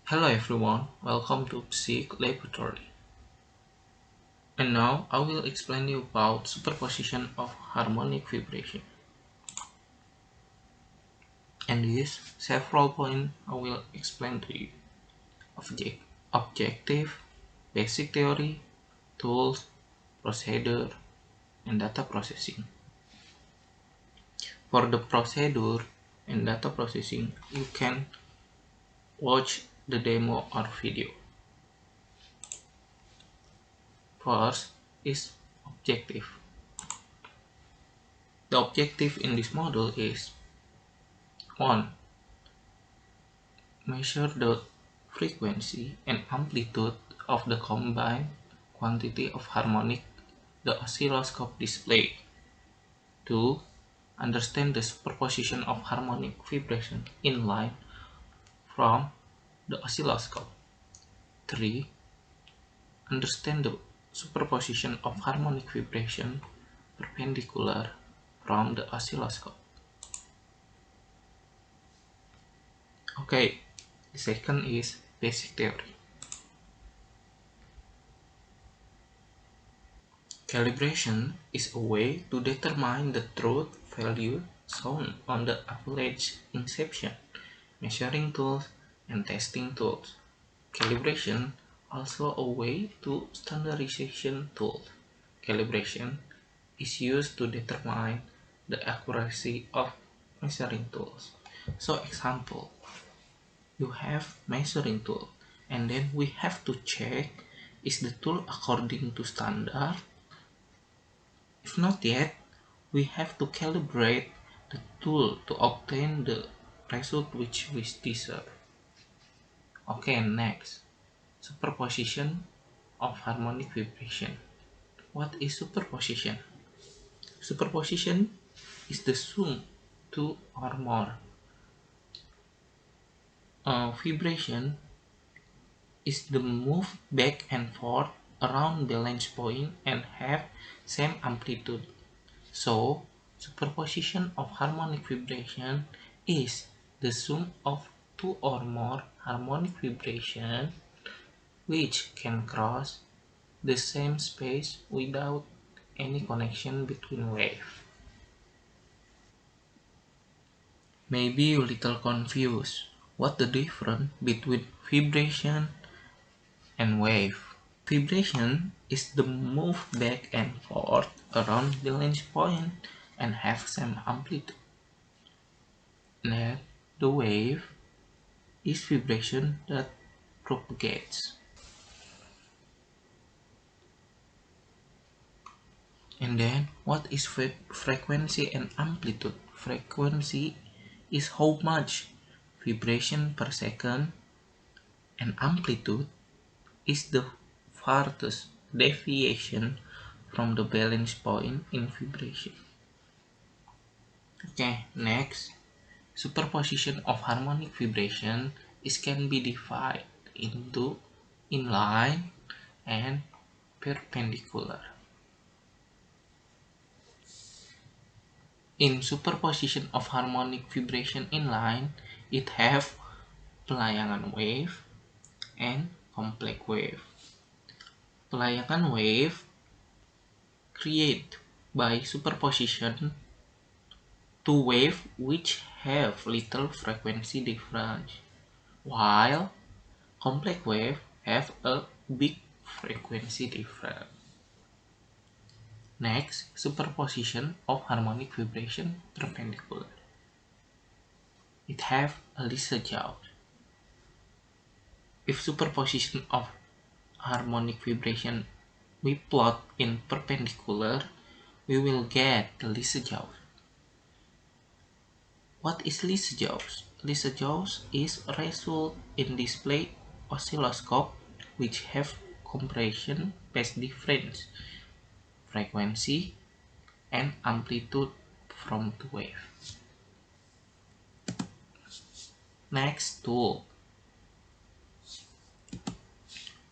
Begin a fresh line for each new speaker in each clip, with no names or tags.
Hello everyone, welcome to Psych Laboratory. And now I will explain you about superposition of harmonic vibration. And these several points I will explain to you. Objective, basic theory, tools, procedure, and data processing. For the procedure and data processing, you can watch the demo or video. First is objective. The objective in this model is 1. Measure the frequency and amplitude of the combined quantity of harmonic the oscilloscope display. 2. Understand the superposition of harmonic vibration in line from the oscilloscope. 3. Understand the superposition of harmonic vibration perpendicular from the oscilloscope. Okay, the second is basic theory. Calibration is a way to determine the truth value shown on the avalanche inception, measuring tools, and testing tools. Calibration also a way to standardization tool. Calibration is used to determine the accuracy of measuring tools. So example, you have measuring tool and then we have to check is the tool according to standard. If not yet, we have to calibrate the tool to obtain the result which we deserve. Okay, next, superposition of harmonic vibration. What is superposition? Superposition is the sum two or more vibration is the move back and forth around balance point and have same amplitude. So, superposition of harmonic vibration is the sum of two or more harmonic vibration which can cross the same space without any connection between waves. Maybe you little confused. What the difference between vibration and wave? Vibration is the move back and forth around the balance point and have same amplitude. That the wave is vibration that propagates. And then what is frequency and amplitude? Frequency is how much vibration per second, and amplitude is the farthest deviation from the balance point in vibration. Okay, next, superposition of harmonic vibration can be divided into inline and perpendicular. In superposition of harmonic vibration inline, it have pelayangan wave and complex wave. Pelayangan wave created by superposition two waves which have little frequency difference, while complex waves have a big frequency difference. Next, superposition of harmonic vibration perpendicular. It have a Lisa-Joule. If superposition of harmonic vibration we plot in perpendicular, we will get the Lisa-Joule. What is Lisa-Joule? Lisa-Joule is a result in display oscilloscope which have compression phase difference, frequency, and amplitude from the wave. Next tool,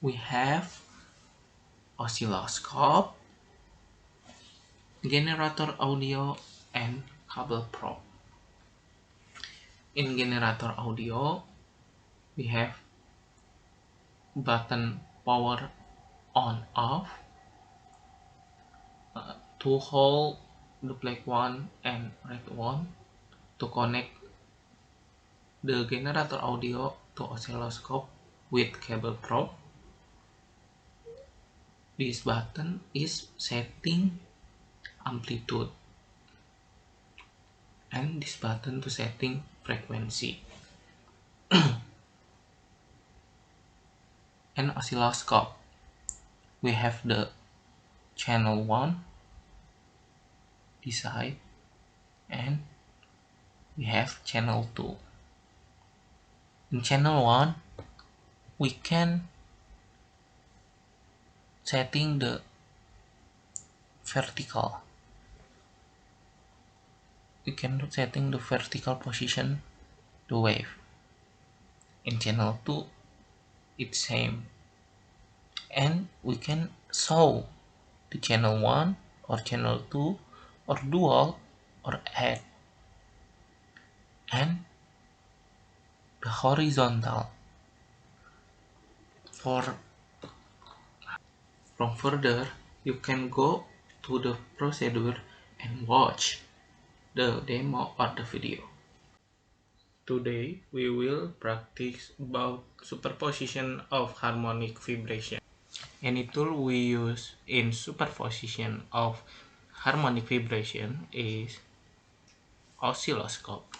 we have oscilloscope, generator audio, and cable probe. In generator audio, we have button power on off, to hold the black one and red one, to connect the generator audio to oscilloscope with cable probe. This button is setting amplitude, and this button to setting frequency. And oscilloscope, we have the channel 1 this side, and we have channel 2. In channel 1 we can setting the vertical, position the wave. In channel 2 it's same, and we can show the channel 1 or channel 2 or dual or add, and the horizontal. From further, you can go to the procedure and watch the demo or the video. Today we will practice about superposition of harmonic vibration. Any tool we use in superposition of harmonic vibration is oscilloscope.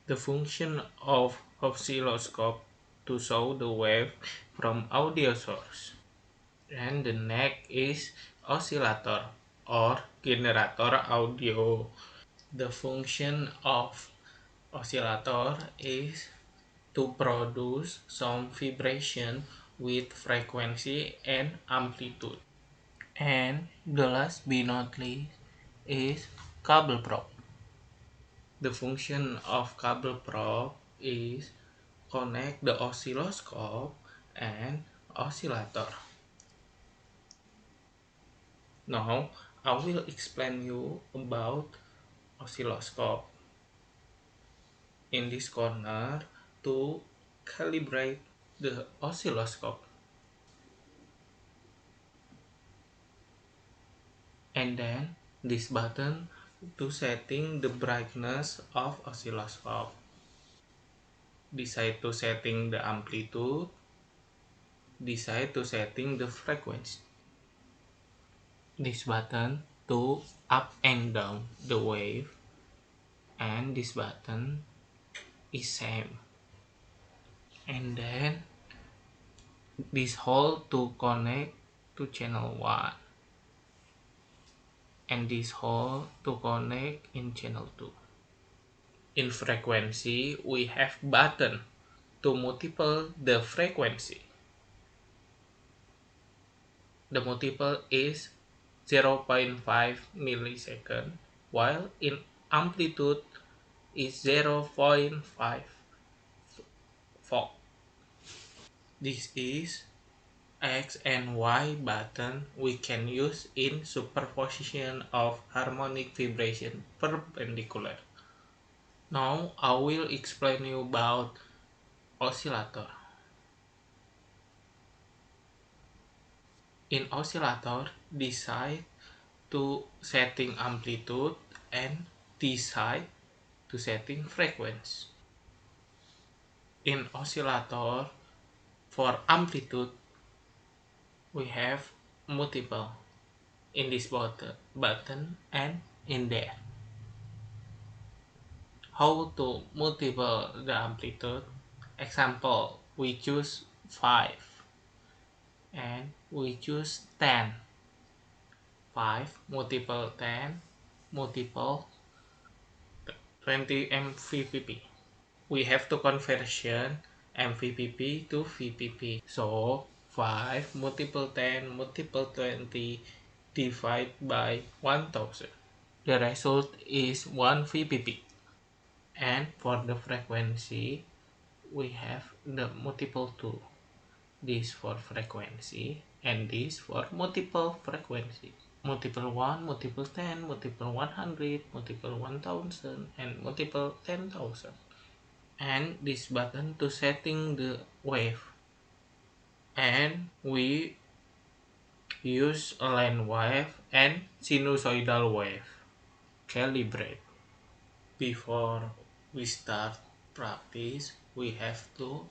The function of oscilloscope to show the wave from audio source. And the next is oscillator or generator audio. The function of oscillator is to produce some vibration with frequency and amplitude. And the last but not least is cable probe. The function of cable probe is connect the oscilloscope and oscillator. Now I will explain you about oscilloscope. In this corner, to calibrate the oscilloscope, and then this button to setting the brightness of oscilloscope. This side to setting the amplitude, this side to setting the frequency. This button to up and down the wave, and this button is same. And then this hole to connect to channel 1, and this hole to connect in channel 2. In frequency, we have button to multiple the frequency. The multiple is 0.5 millisecond, while in amplitude is 0.5 volt. This is X and Y button we can use in superposition of harmonic vibration perpendicular. Now I will explain you about oscillator. In oscillator, decide to setting amplitude and decide to setting frequency. In oscillator, for amplitude, we have multiple in this button and in there. How to multiple the amplitude? Example, we choose 5 and we choose 10. 5 multiple 10 multiple 20 mVpp. We have to conversion mVpp to VPP. So 5 multiple 10 multiple 20 divided by 1000. The result is 1 VPP. And for the frequency, we have the multiple 2. This for frequency and this for multiple frequency. Multiple 1, multiple 10, multiple 100, multiple 1000, and multiple 10,000. And this button to setting the wave. and we use a line wave and sinusoidal wave. Calibrate. Before we start practice, we have to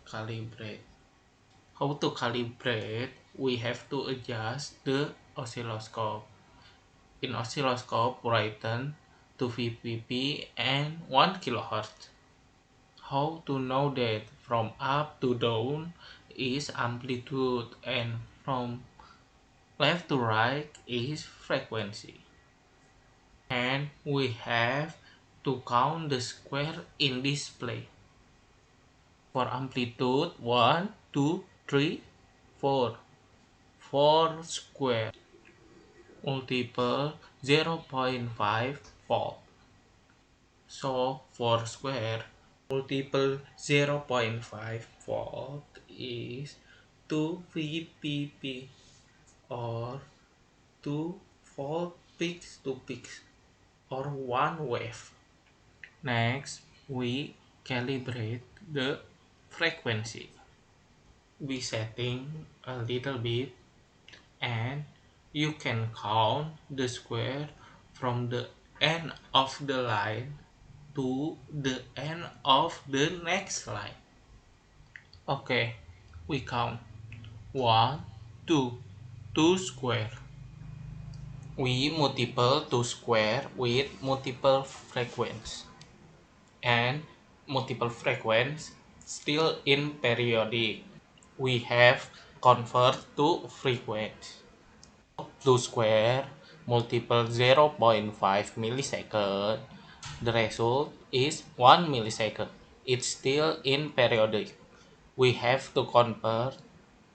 calibrate. How to calibrate? We have to adjust the oscilloscope. In oscilloscope, written 2 VPP and 1 kHz. How to know that from up to down is amplitude and from left to right is frequency. And we have to count the square in display. For amplitude 1, 2, 3, 4. 4 square multiple 0.5 volt. So 4 square multiple 0.5 volt is 2 VPP or 2 volt peaks to peaks or 1 wave. Next, we calibrate the frequency. We setting a little bit and you can count the square from the end of the line to the end of the next line. Okay, we count 1, 2, 2 square. We multiple 2 square with multiple frequency and multiple frequency still in periodic. We have convert to frequency. 2 square multiple 0.5 millisecond. The result is 1 millisecond. It's still in periodic. We have to convert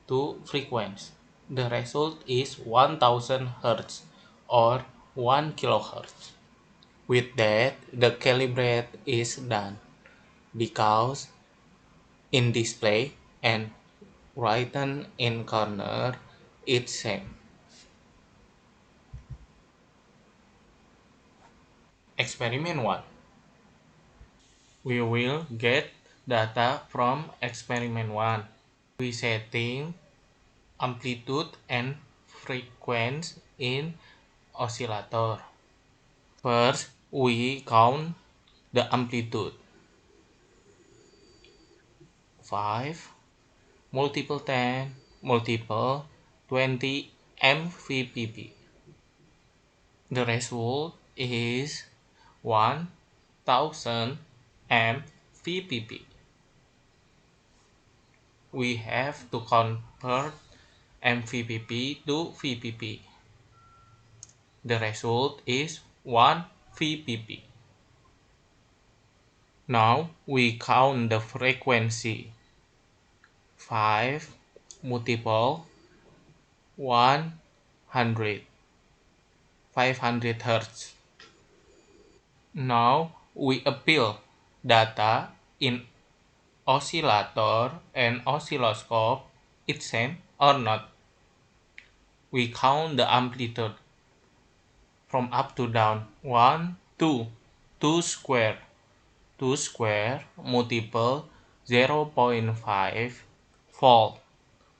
to frequency. The result is 1000 Hz or 1 kilohertz. With that, the calibrate is done because in display and written in corner it's same. Experiment 1. We will get data from experiment 1. We setting amplitude and frequency in oscillator. First, we count the amplitude. 5 multiple 10 multiple 20 mVPP. The result is 1000 mVPP. We have to convert mVPP to VPP. The result is 1 VPP. Now we count the frequency. 5 multiple 100 500 Hz. Now we apply data in oscillator and oscilloscope. It's same or not? We count the amplitude from up to down. 1, 2, 2 square. 2 square multiple 0.5 volt.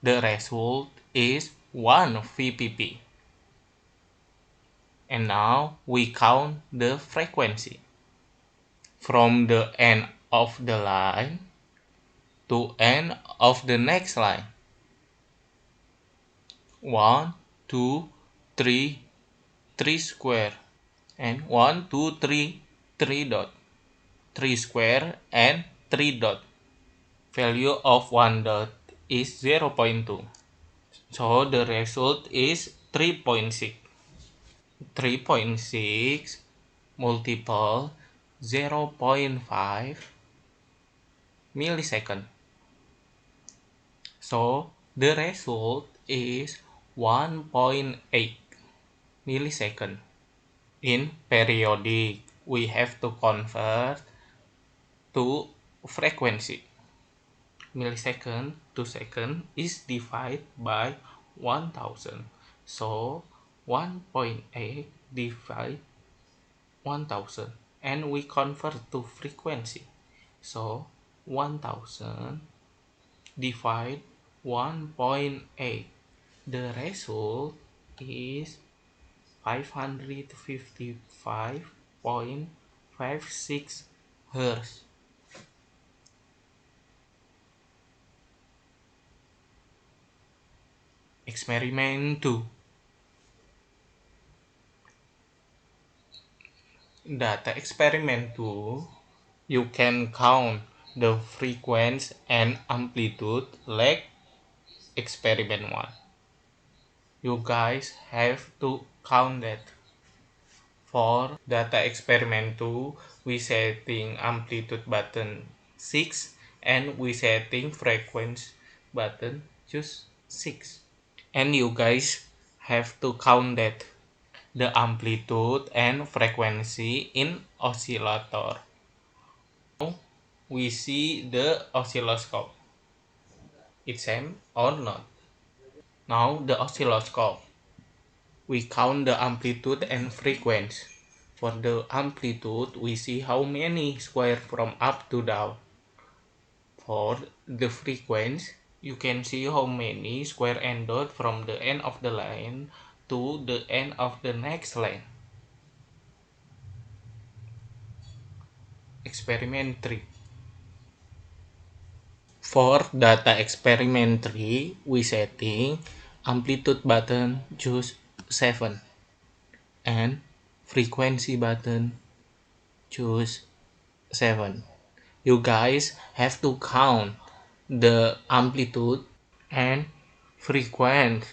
The result is 1 VPP. And now we count the frequency. From the end of the line to end of the next line. 1, 2, 3, 3 square. And 1, 2, 3, 3 dot. 3 square and 3 dot. Value of 1 dot is 0.2. So the result is 3.6. 3.6 multiple 0.5 millisecond. So the result is 1.8 millisecond. In periodic, we have to convert to frequency. Millisecond to second is divided by 1000. So 1.8 divide 1000 and we convert to frequency. So 1000 divide 1.8. The result is 555.56 Hz. Experiment 2. Data experiment 2. You can count the frequency and amplitude like experiment 1. You guys have to count that. For data experiment 2, we setting amplitude button 6 and we setting frequency button just 6. And you guys have to count that the amplitude and frequency in oscillator. Now we see the oscilloscope. It's same or not? Now the oscilloscope. We count the amplitude and frequency. For the amplitude, we see how many square from up to down. For the frequency, you can see how many square and dot from the end of the line to the end of the next line. Experiment 3. For data experiment 3, we setting amplitude button choose 7 and frequency button choose 7. You guys have to count the amplitude and frequency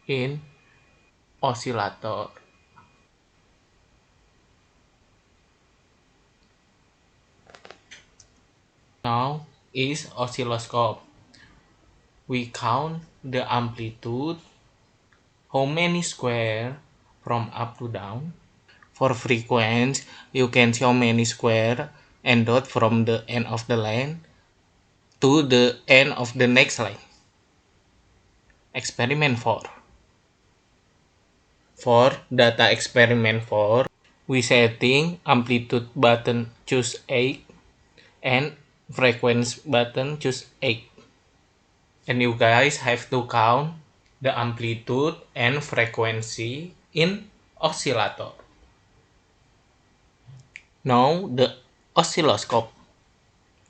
in oscillator. Now is oscilloscope. We count the amplitude, how many square from up to down. For frequency, you can see how many square and dot from the end of the line to the end of the next line. Experiment 4. For data experiment 4, we setting amplitude button choose 8 and frequency button choose 8. And you guys have to count the amplitude and frequency in oscillator. Now the oscilloscope.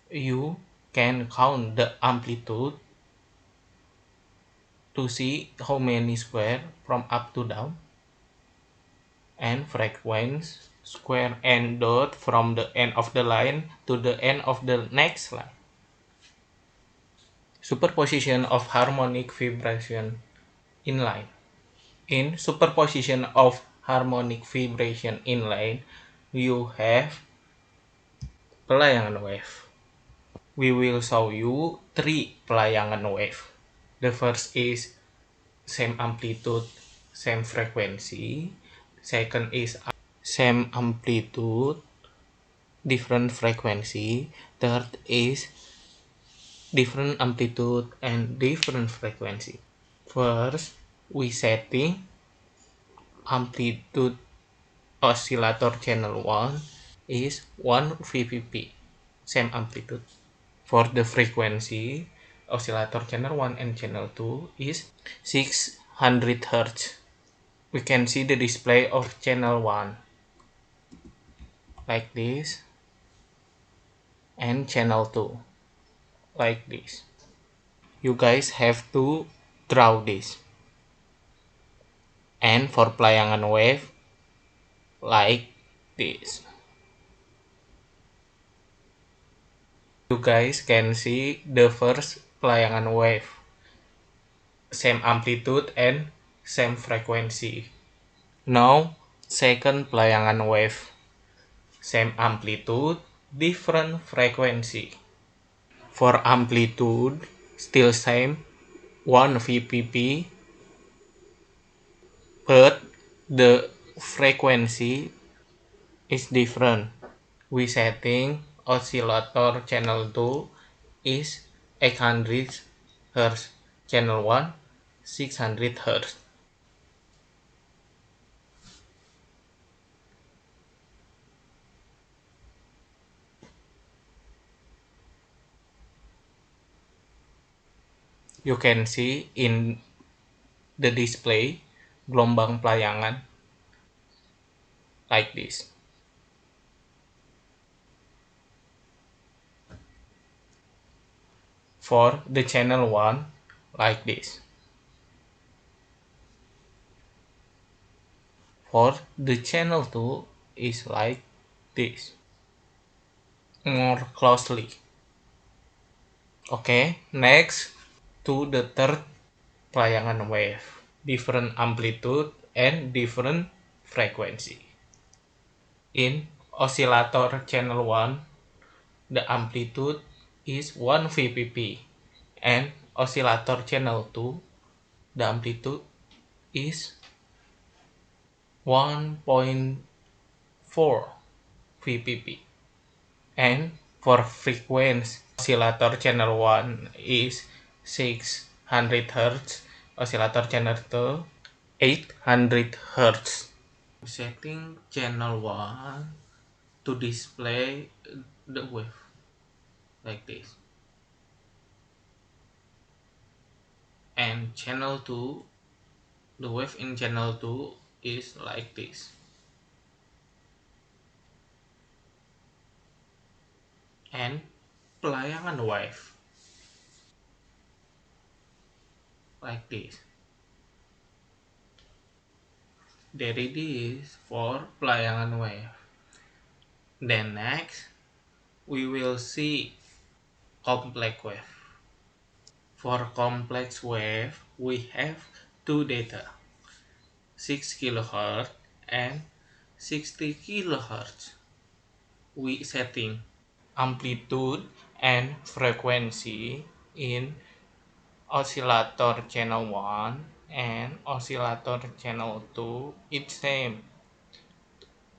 You can count the amplitude to see how many square from up to down and frequency square and dot from the end of the line to the end of the next line. Superposition of harmonic vibration inline. In superposition of harmonic vibration inline, you have pelayangan wave. We will show you 3 pelayangan wave. The first is same amplitude, same frequency. Second is same amplitude, different frequency. Third is different amplitude and different frequency. First, we setting amplitude oscillator channel 1 is 1 VPP, same amplitude. For the frequency, oscillator channel 1 and channel 2 is 600 Hz. We can see the display of channel 1 like this and channel 2 like this. You guys have to draw this. And for pelayangan wave like this. You guys can see the first pelayangan wave, same amplitude and same frequency. Now second pelayangan wave, same amplitude, different frequency. For amplitude still same 1 VPP, but the frequency is different. We setting oscillator channel 2 is 800 Hz, channel 1 600 Hz. You can see in the display gelombang pelayangan like this. For the channel 1 like this. For the channel 2 is like this. More closely. Okay, next to the third pelayangan wave. Different amplitude and different frequency. In oscillator channel 1, the amplitude is 1 VPP, and oscillator channel 2, the amplitude is 1.4 VPP. And for frequency, oscillator channel 1 is 600 Hz, oscillator channel 2 800 Hz. Setting channel 1 to display the wave like this, and channel 2, the wave in channel 2 is like this, and pelayangan wave like this. There it is for pelayangan wave. Then next we will see complex wave. For complex wave we have two data, 6 kHz and 60 kHz. We setting amplitude and frequency in oscillator channel 1 and oscillator channel 2 it's same.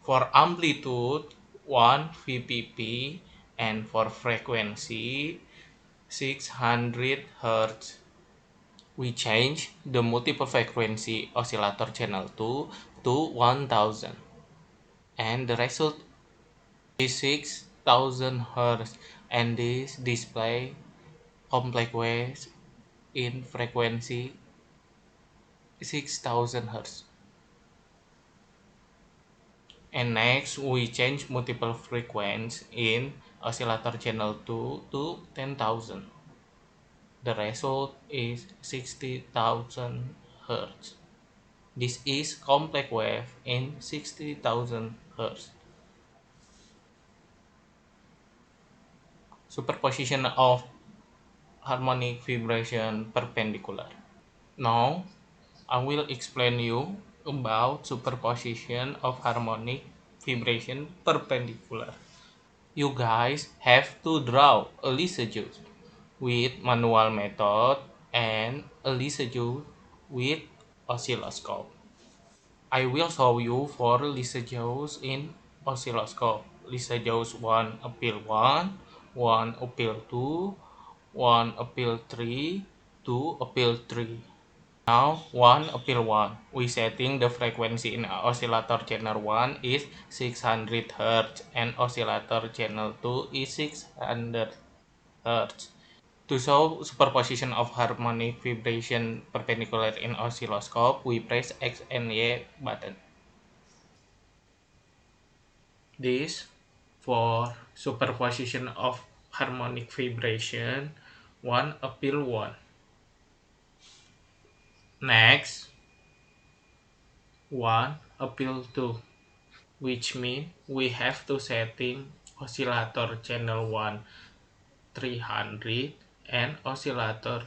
For amplitude 1 VPP and for frequency 600 Hz. We change the multiple frequency oscillator channel 2 to 1000, and the result is 6000 Hz, and this display complex waves in frequency 6000 Hz. And next we change multiple frequency in oscillator channel 2 to 10,000. The result is 60,000 Hz. This is complex wave in 60,000 Hz. Superposition of harmonic vibration perpendicular. Now I will explain you about superposition of harmonic vibration perpendicular. You guys have to draw a lysegeus with manual method and a lysegeus with oscilloscope. I will show you for lysegeus in oscilloscope. Lysegeus 1 appeal 1, 1 appeal 2, 1 appeal 3, 2 appeal 3. Now 1 appeal 1. We setting the frequency in oscillator channel 1 is 600 Hz and oscillator channel 2 is 600 Hz. To show superposition of harmonic vibration perpendicular in oscilloscope, we press X and Y button. This for superposition of harmonic vibration 1 appeal 1. Next 1 appeal 2, which means we have to setting oscillator channel 1 300 and oscillator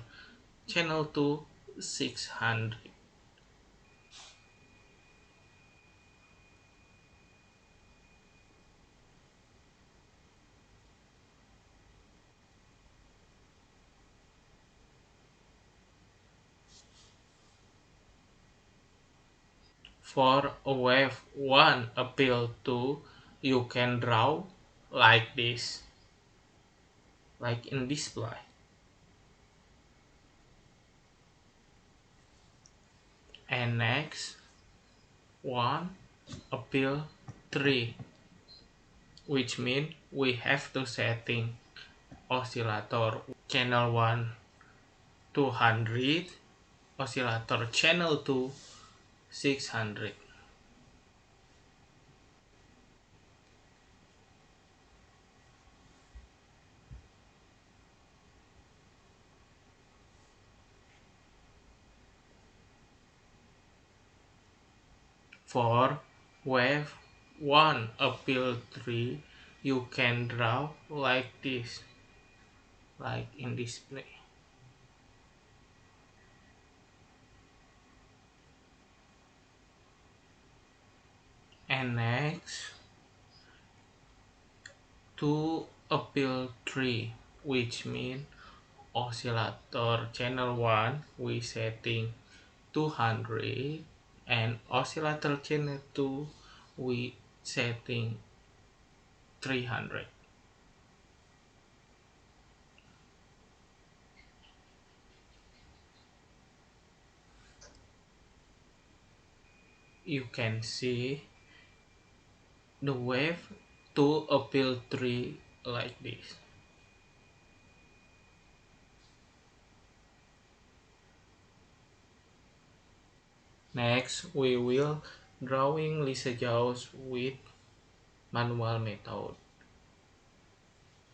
channel 2 600. For a wave 1 appeal 2, you can draw like this, like in display. And next 1 appeal 3, which means we have to setting oscillator channel 1 200, oscillator channel 2 600. For wave 1 appeal 3, you can draw like this, like in display. And next, to appeal 3, which means oscillator channel 1 we setting 200 and oscillator channel 2 we setting 300. You can see the wave to appeal 3 like this. Next, we will drawing Lisa jaws with manual method.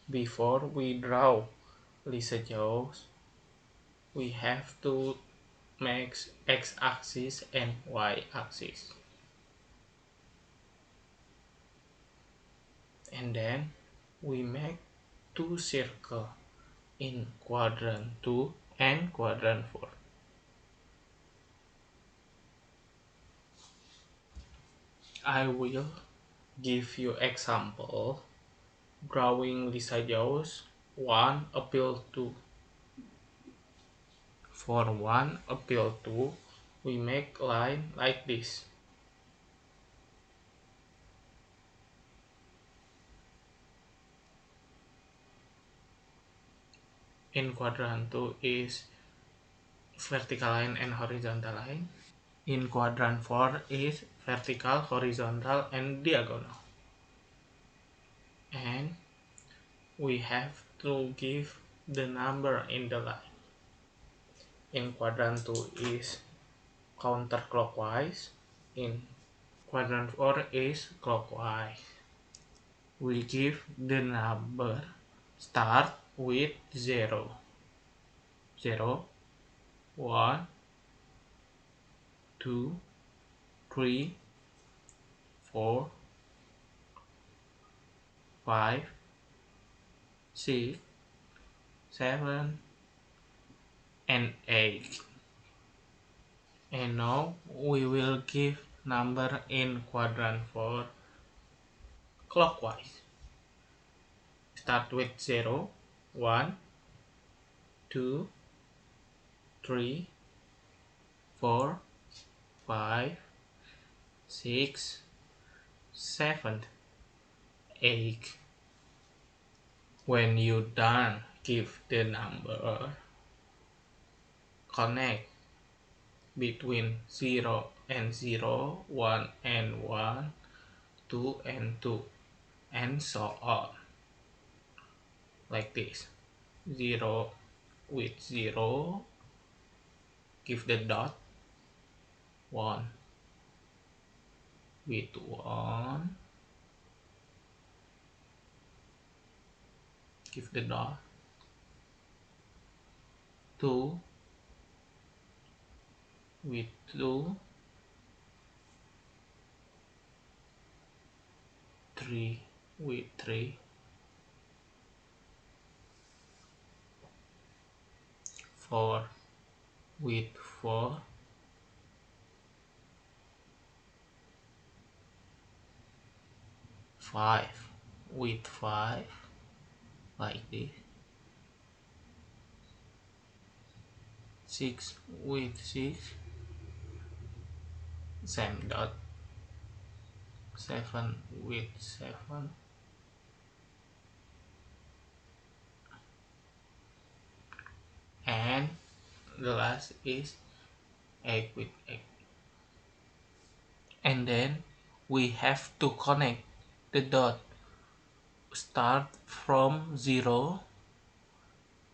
Before we draw Lisa jaws, we have to make x-axis and y-axis. And then we make two circles in quadrant 2 and quadrant 4. I will give you example drawing Lisa jaws 1 appeal 2. For 1 appeal 2, we make line like this. In quadrant 2 is vertical line and horizontal line. In quadrant 4 is vertical, horizontal, and diagonal. And we have to give the number in the line. In quadrant 2 is counterclockwise. In quadrant 4 is clockwise. We give the number start with 0. 0, 1, 2, 3, 4, 5, 6, 7, and 8. And now we will give number in quadrant 4 clockwise. Start with 0, 1, 2, 3, 4, 5, 6, 7, 8. When you done, give the number. Connect between 0 and 0, 1 and 1, 2 and 2, and so on. Like this. 0 with 0, give the dot. 1 with 1, give the dot. 2 with 2, 3 with 3, 4 with 4, 5 with 5, like this. 6 with 6, same dot. 7 with 7, and the last is 8 with 8. And then we have to connect the dot. Start from 0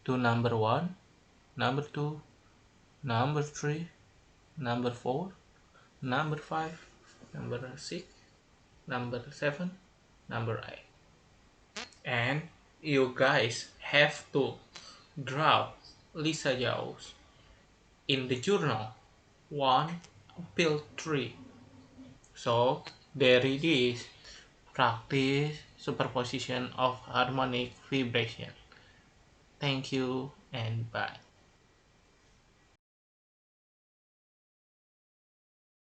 to number 1, number 2, number 3, number 4, number 5, number 6, number 7, number 8. And you guys have to draw Lisa Yao's in the journal 1 till 3. So there it is. Practice superposition of harmonic vibration. Thank you and bye.